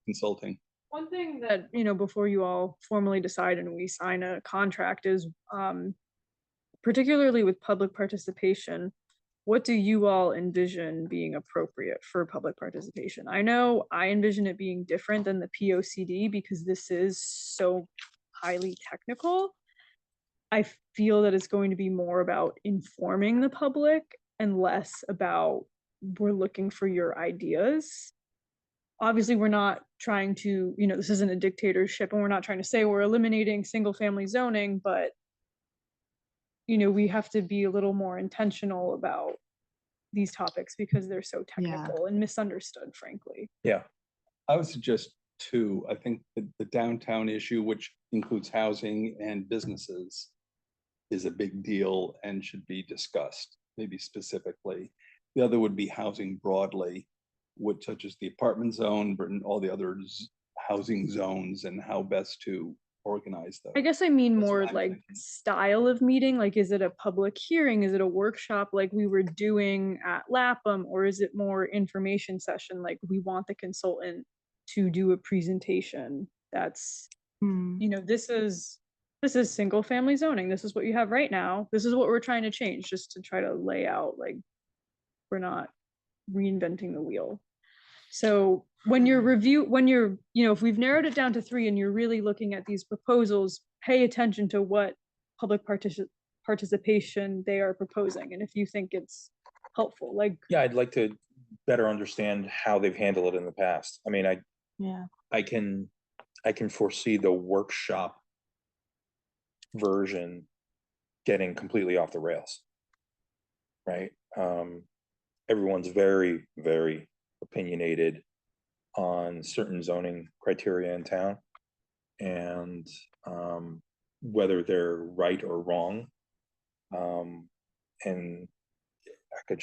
consulting. One thing that, before you all formally decide and we sign a contract is, particularly with public participation, what do you all envision being appropriate for public participation? I know I envision it being different than the POCD because this is so highly technical. I feel that it's going to be more about informing the public and less about we're looking for your ideas. Obviously, we're not trying to, this isn't a dictatorship and we're not trying to say we're eliminating single family zoning, but we have to be a little more intentional about these topics because they're so technical and misunderstood, frankly. Yeah. I would suggest 2. I think the downtown issue, which includes housing and businesses, is a big deal and should be discussed, maybe specifically. The other would be housing broadly, which such as the apartment zone, and all the other housing zones and how best to organize those. I guess I mean That's what more I'm like thinking. style of meeting. Like, is it a public hearing? Is it a workshop like we were doing at Lapham? Or is it more information session? Like we want the consultant to do a presentation that's, this is single family zoning. This is what you have right now. This is what we're trying to change, just to try to lay out, like, we're not reinventing the wheel. So when you're if we've narrowed it down to 3 and you're really looking at these proposals, pay attention to what public participation they are proposing. And if you think it's helpful, like, Yeah, I'd like to better understand how they've handled it in the past. I mean, I can foresee the workshop version getting completely off the rails. Right? Everyone's very, very opinionated on certain zoning criteria in town, and whether they're right or wrong. And I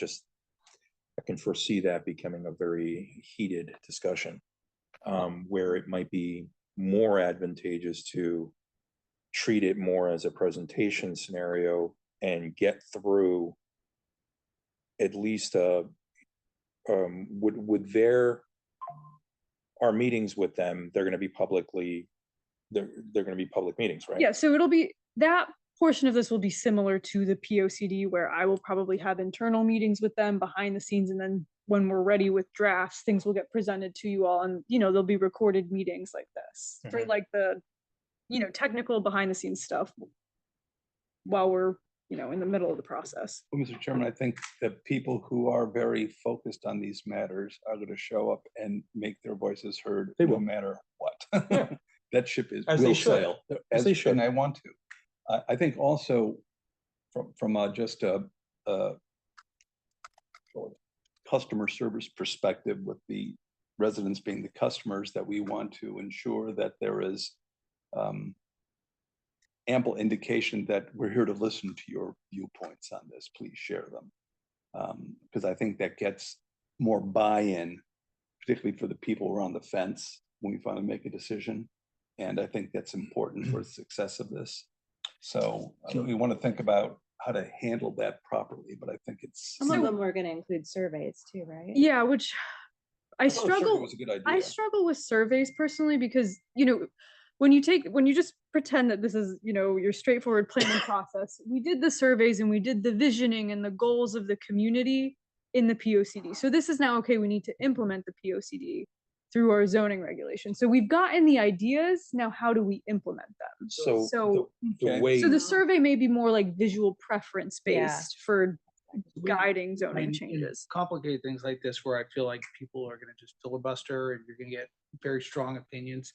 can foresee that becoming a very heated discussion, where it might be more advantageous to treat it more as a presentation scenario and get through at least our meetings with them, they're going to be public meetings, right? yeah, so it'll be that portion of this will be similar to the POCD, where I will probably have internal meetings with them behind the scenes, and then when we're ready with drafts, things will get presented to you all, and there'll be recorded meetings like this for like the technical behind the scenes stuff while we're in the middle of the process. Well, Mr. Chairman, I think that people who are very focused on these matters are going to show up and make their voices heard no matter what. Yeah. That ship As they will should. sail. As they should. And I want to. I think also from just a customer service perspective, with the residents being the customers, that we want to ensure that there is ample indication that we're here to listen to your viewpoints on this. Please share them. Because I think that gets more buy-in, particularly for the people who are on the fence when we finally make a decision. And I think that's important for the success of this. So we want to think about how to handle that properly, but I think it's. Some of them were going to include surveys too, right? Yeah, which I thought a survey struggle. was a good idea. I struggle with surveys personally because, when you just pretend that this is, your straightforward planning process, we did the surveys and we did the visioning and the goals of the community. in the POCD. So this is now, okay, we need to implement the POCD through our zoning regulation. So we've gotten the ideas, now how do we implement them? So So- the Okay. way. So the survey may be more like visual preference Yeah. based for guiding In- zoning in changes. Complicated things like this where I feel like people are gonna just filibuster and you're gonna get very strong opinions.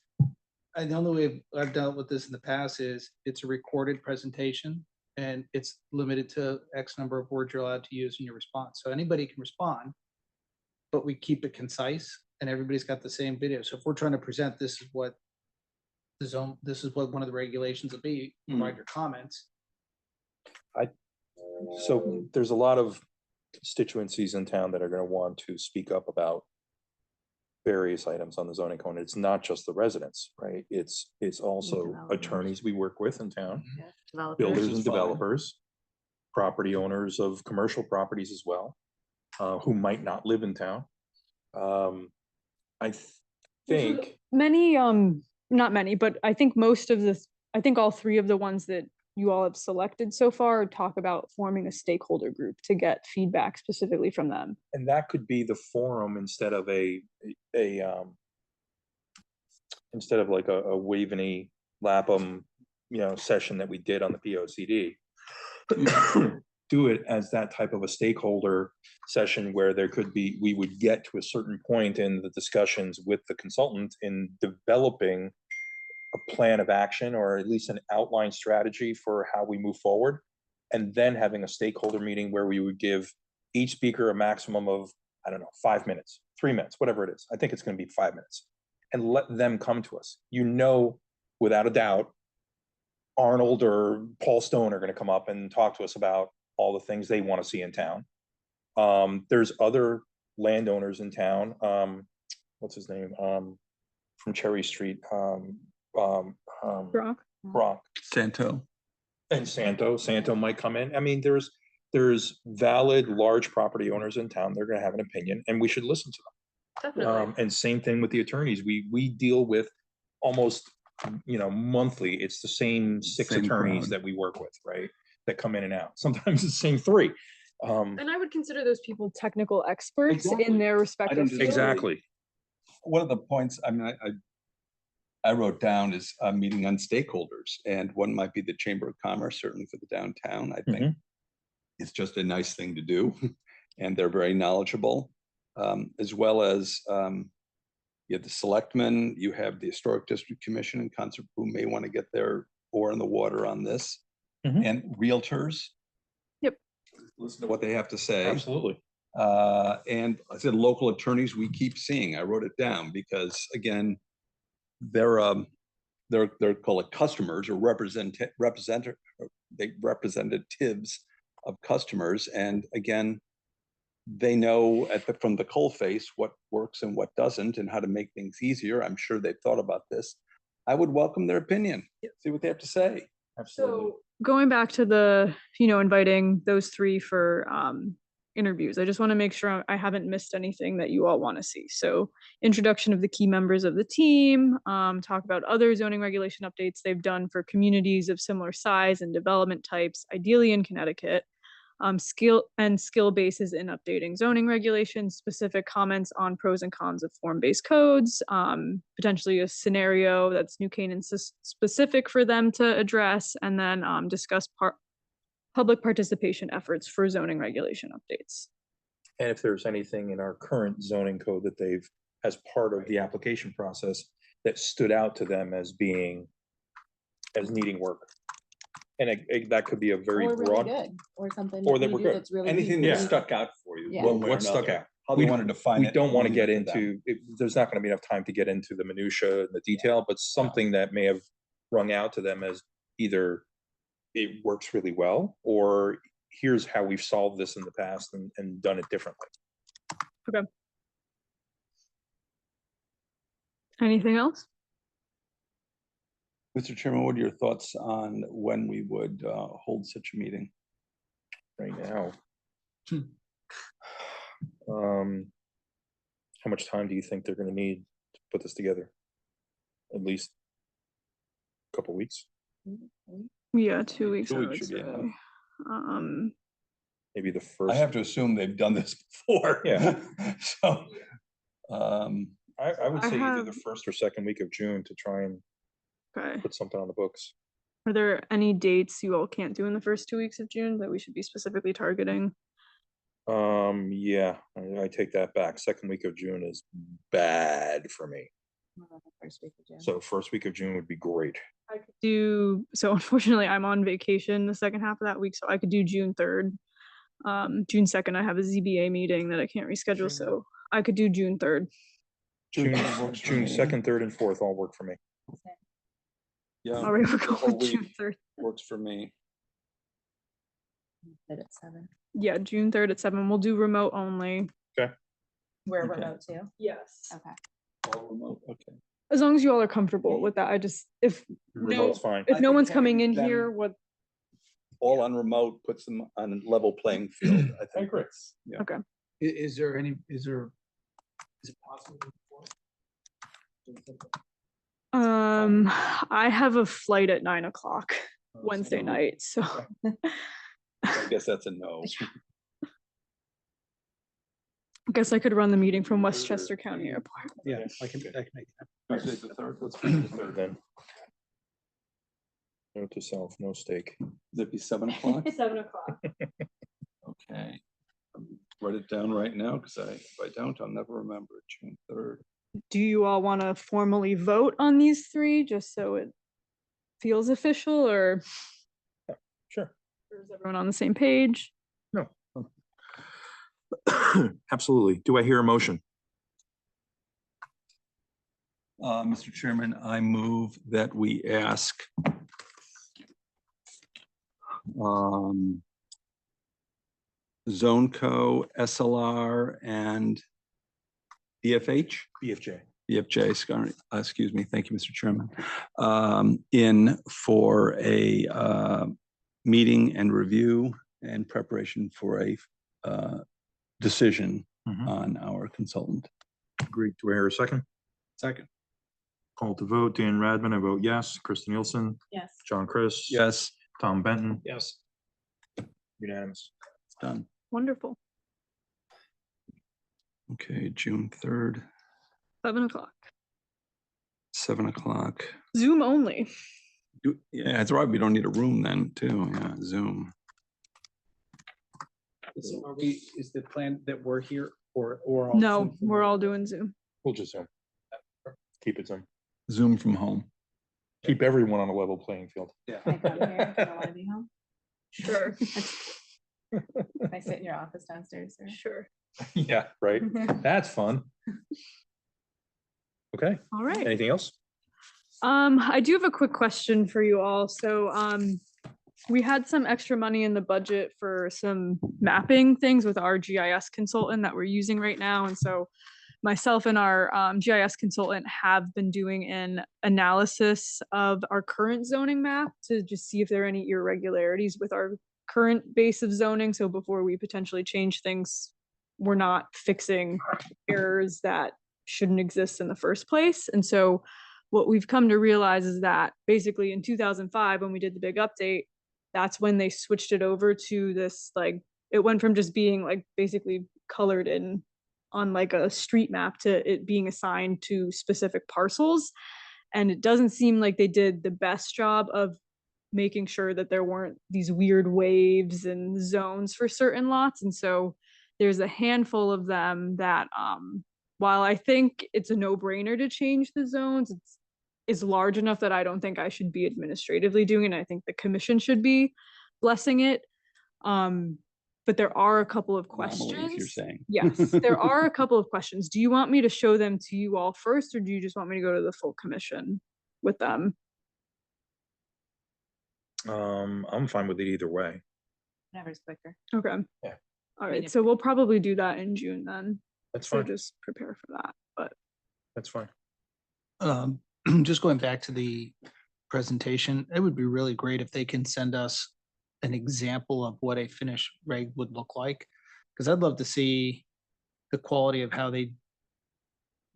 And the only way I've dealt with this in the past is it's a recorded presentation and it's limited to X number of words you're allowed to use in your response. So anybody can respond, but we keep it concise and everybody's got the same video. So if we're trying to present, this is what the zone, this is what one of the regulations will be, provide your comments. So there's a lot of constituencies in town that are gonna want to speak up about various items on the zoning code. It's not just the residents, right? It's also developers. attorneys we work with in town, Developers. builders is and fine. developers, property owners of commercial properties as well, who might not live in town. I think, Many, not many, but I think most of the, I think all three of the ones that you all have selected so far talk about forming a stakeholder group to get feedback specifically from them. and that could be the forum instead of instead of like a Waveney Lapham, session that we did on the POCD. Do it as that type of a stakeholder session where there could be, we would get to a certain point in the discussions with the consultant in developing a plan of action, or at least an outline strategy for how we move forward. And then having a stakeholder meeting where we would give each speaker a maximum of, I don't know, 5 minutes, 3 minutes, whatever it is. I think it's going to be 5 minutes, and let them come to us. Without a doubt, Arnold or Paul Stone are going to come up and talk to us about all the things they want to see in town. There's other landowners in town. What's his name? From Cherry Street. Brock? Brock Santo. and Santo might come in. I mean, there's valid large property owners in town. They're going to have an opinion, and we should listen to them. Definitely. And same thing with the attorneys. We deal with almost, monthly. It's the same 6 Same attorneys crowd. that we work with, right? That come in and out. Sometimes it's the same 3. And I would consider those people technical experts Exactly. in their I respective don't fields. disagree. Exactly. One of the points, I mean, I wrote down is a meeting on stakeholders, and one might be the Chamber of Commerce, certainly for the downtown. I think it's just a nice thing to do, and they're very knowledgeable, as well as you have the selectmen, you have the Historic District Commission and Concert, who may want to get their oar in the water on this, and realtors. Yep. Listen to what they have to say. Absolutely. And I said local attorneys we keep seeing. I wrote it down because, again, they're called it customers or representatives of customers, and again, they know from the coalface what works and what doesn't, and how to make things easier. I'm sure they've thought about this. I would welcome their opinion. See what they have to say. Absolutely. So going back to the, inviting those 3 for interviews, I just want to make sure I haven't missed anything that you all want to see. So introduction of the key members of the team, talk about other zoning regulation updates they've done for communities of similar size and development types, ideally in Connecticut, skill bases in updating zoning regulations, specific comments on pros and cons of form-based codes, potentially a scenario that's New Canaan specific for them to address, and then discuss public participation efforts for zoning regulation updates. And if there's anything in our current zoning code that they've, as part of the application process, that stood out to them as needing work. And that could be a very Or really broad. good, or something Or that that we we're do good. that's really. Anything Yeah. that stuck out for you. Yeah. one way or What stuck another. out? How they We- want to define it. We don't want to leave get it to them. into, there's not going to be enough time to get into the minutia and the detail, but something that may have rung out to them as either it works really well, or here's how we've solved this in the past and done it differently. Anything else? Mr. Chairman, what are your thoughts on when we would hold such a meeting? Right now. How much time do you think they're going to need to put this together? At least a couple weeks. Yeah, 2 weeks. 2 I weeks would should be enough. say. maybe the I first. have to assume they've done this before. Yeah. So, I would I say either the have- first or second week of June to try and Okay. put something on the books. Are there any dates you all can't do in the first 2 weeks of June that we should be specifically targeting? Yeah, I take that back. Second week of June is bad for me. First week of June. So first week of June would be great. I could do, so unfortunately, I'm on vacation the second half of that week, so I could do June 3rd. June 2nd, I have a ZBA meeting that I can't reschedule, so I could do June 3rd. June, works for June me. 2nd, 3rd, and 4th all work for me. Yeah, All right, we're the whole going June week 3rd. works for me. Did at 7. Yeah, June 3rd at 7. We'll do remote only. We're Okay. remote too. Yes. Okay. All remote, okay. As long as you all are comfortable with that, if Remote's fine. if I no think one's coming in having here, them- what, All on remote puts them on a level playing field, I think. agree. Yeah. okay. Is there any, is it possible? I have a flight at 9 o'clock Wednesday night, so I guess that's a no. I guess I could run the meeting from Westchester County Airport. Yeah, I can make that. Tuesday the third, let's Let's do the 3rd then. Note to self, no steak. That'd be 7 o'clock, 7 o'clock. okay. Write it down right now, because if I don't, I'll never remember it. June 3rd. Do you all want to formally vote on these three, just so it feels official, or Sure. is everyone on the same page? No. Absolutely. Do I hear a motion? Mr. Chairman, I move that we ask Zoneco, SLR, and EFH? BFJ. EFJ, excuse me, thank you, Mr. Chairman, in for a meeting and review and preparation for a decision on our consultant. Agreed. Do I hear a second? Second. Call to vote. Dan Radman, I vote yes. Krista Nielsen, Yes. John Chris. Yes, Tom Benton, Yes. unanimous. it's done. Wonderful. Okay, June 3rd, 7 o'clock. 7 o'clock. Zoom only. Yeah, that's right. We don't need a room then, too. Yeah, Zoom. So are we, is the plan that we're here or? all No, Zoom from we're home? all doing Zoom. We'll just Zoom. Keep it Zoom. Zoom from home. Keep everyone on a level playing field. Yeah. Can I come here? Do I want to be home? Sure. Can I sit in your office downstairs? Or? Sure. Yeah, right. That's fun. Okay, All right. anything else? I do have a quick question for you all. So, we had some extra money in the budget for some mapping things with our GIS consultant that we're using right now. And so myself and our GIS consultant have been doing an analysis of our current zoning map to just see if there are any irregularities with our current base of zoning. So before we potentially change things, we're not fixing errors that shouldn't exist in the first place. And so what we've come to realize is that basically in 2005, when we did the big update, that's when they switched it over to this, like, it went from just being like basically colored in on like a street map to it being assigned to specific parcels. And it doesn't seem like they did the best job of making sure that there weren't these weird waves and zones for certain lots. And so there's a handful of them that, while I think it's a no-brainer to change the zones, it's large enough that I don't think I should be administratively doing it. I think the commission should be blessing it. But there are a couple of Anomalies, questions. you're saying. Yes, there are a couple of questions. Do you want me to show them to you all first, or do you just want me to go to the full commission with them? I'm fine with it either way. Whatever's quicker. Okay. Yeah. All mean, right, if- so we'll probably do that in June then. That's So fine. just prepare for that, but That's fine. Just going back to the presentation, it would be really great if they can send us an example of what a finished reg would look like. Because I'd love to see the quality of how they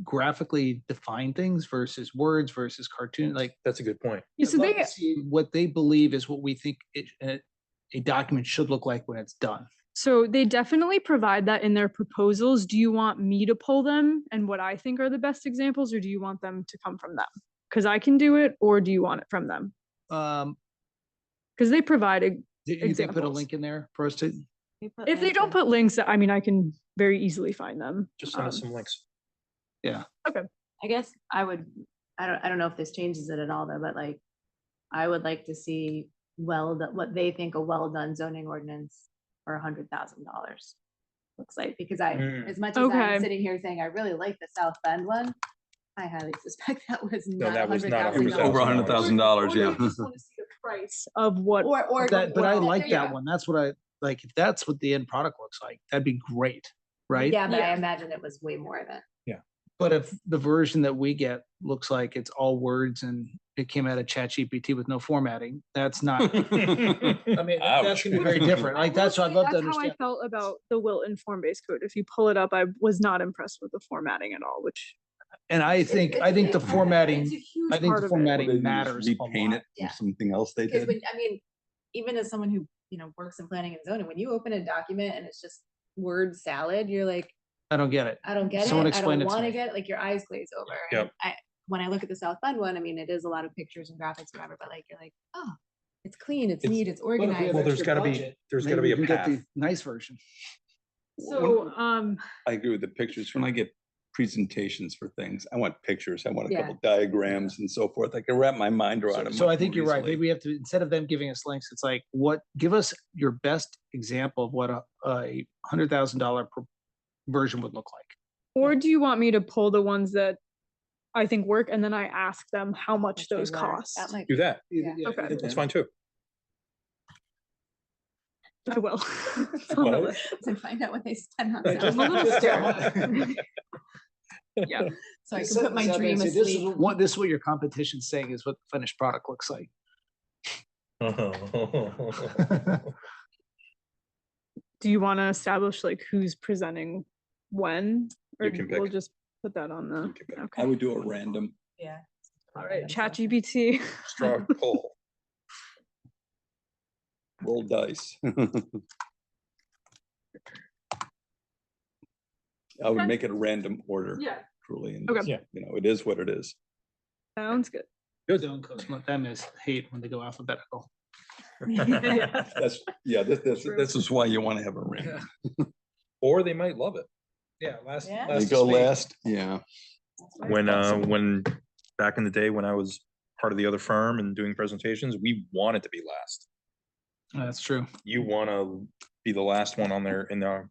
graphically define things versus words versus cartoon, like. That's a good point. yeah, so I'd love they, to see what they believe is what we think a document should look like when it's done. So they definitely provide that in their proposals. Do you want me to pull them and what I think are the best examples, or do you want them to come from them? Because I can do it, or do you want it from them? Because they provide They put a examples. link in there for us to, If they don't put links, I mean, I can very easily find them. Just send us some links. I guess I don't know if this changes it at all though, but like, I would like to see what they think a well-done zoning ordinance for $100,000 looks like, because as much as Okay. I'm sitting here saying I really like the South Bend one, I highly suspect that was not that was not It was $100,000. over $100,000, Or yeah. they just want to see the price of what. Or but I well, like there you that go. one. That's what I, like, if that's what the end product looks like, that'd be great, right? Yeah, but I Yeah. imagine it was way more than. But if the version that we get looks like it's all words and it came out of ChatGPT with no formatting, that's not, I mean, that's Ouch. gonna be very different. Like, that's what I'd love to That's how I understand. felt about the Wilton form-based code. If you pull it up, I was not impressed with the formatting at all, which. And I think It's a the big part of it. formatting, It's a huge I think part the of it. formatting matters a Repaint lot. it Yeah. from something else they Because did. I mean, even as someone who, works in planning and zoning, when you open a document and it's just word salad, you're like, I don't get it. I don't get Someone it. I explain don't it to want to me. get it. Like your eyes glaze over. And Yep. When I look at the South Bend one, I mean, it is a lot of pictures and graphics, whatever, but like, you're like, oh, it's clean, it's It's- neat, it's But if we organized. have Well, there's extra gotta be- budget, there's maybe gotta be we a can get the path. nice version. So, I agree with the pictures. When I get presentations for things, I want pictures. I want a Yeah. couple diagrams and so forth. I can wrap my mind around it. So I much think more you're right. easily. Maybe we have to, instead of them giving us links, it's like, give us your best example of what a $100,000 version would look like. or do you want me to pull the ones that I think work and then I ask them how much they those were. cost? That might Do be. that. Yeah. Okay. That's fine too. I will. It's on the What? list. And find out what they spend on. Right, South I'm a little Bend. scared. Yeah. So I can put my dream This is asleep. what your competition's saying is what the finished product looks like. Do you want to establish like who's presenting when? Or You can we'll pick. just put that on the, You can pick. I okay. would do a random. Yeah. All right, ChatGPT. Straw poll. Roll dice. I would Okay. make it a random order, Yeah, truly. And Okay. just, Yeah. it is what it is. sounds good. Don't let them is hate when they go alphabetical. This True. is why you want to have a random. Or they might love it. Yeah, last. Yeah. You go last, yeah. When back in the day, when I was part of the other firm and doing presentations, we wanted to be last. That's true. You want to be the last one on there in the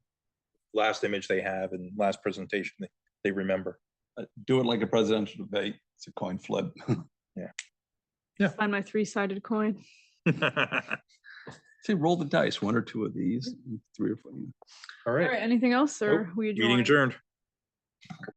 last image they have and last presentation they remember. Do it like a presidential debate. It's a coin flip. Find my 3-sided coin. Say, roll the dice, one or two of these, 3 or 4. All All right, right, anything else or Nope. we meeting adjourned.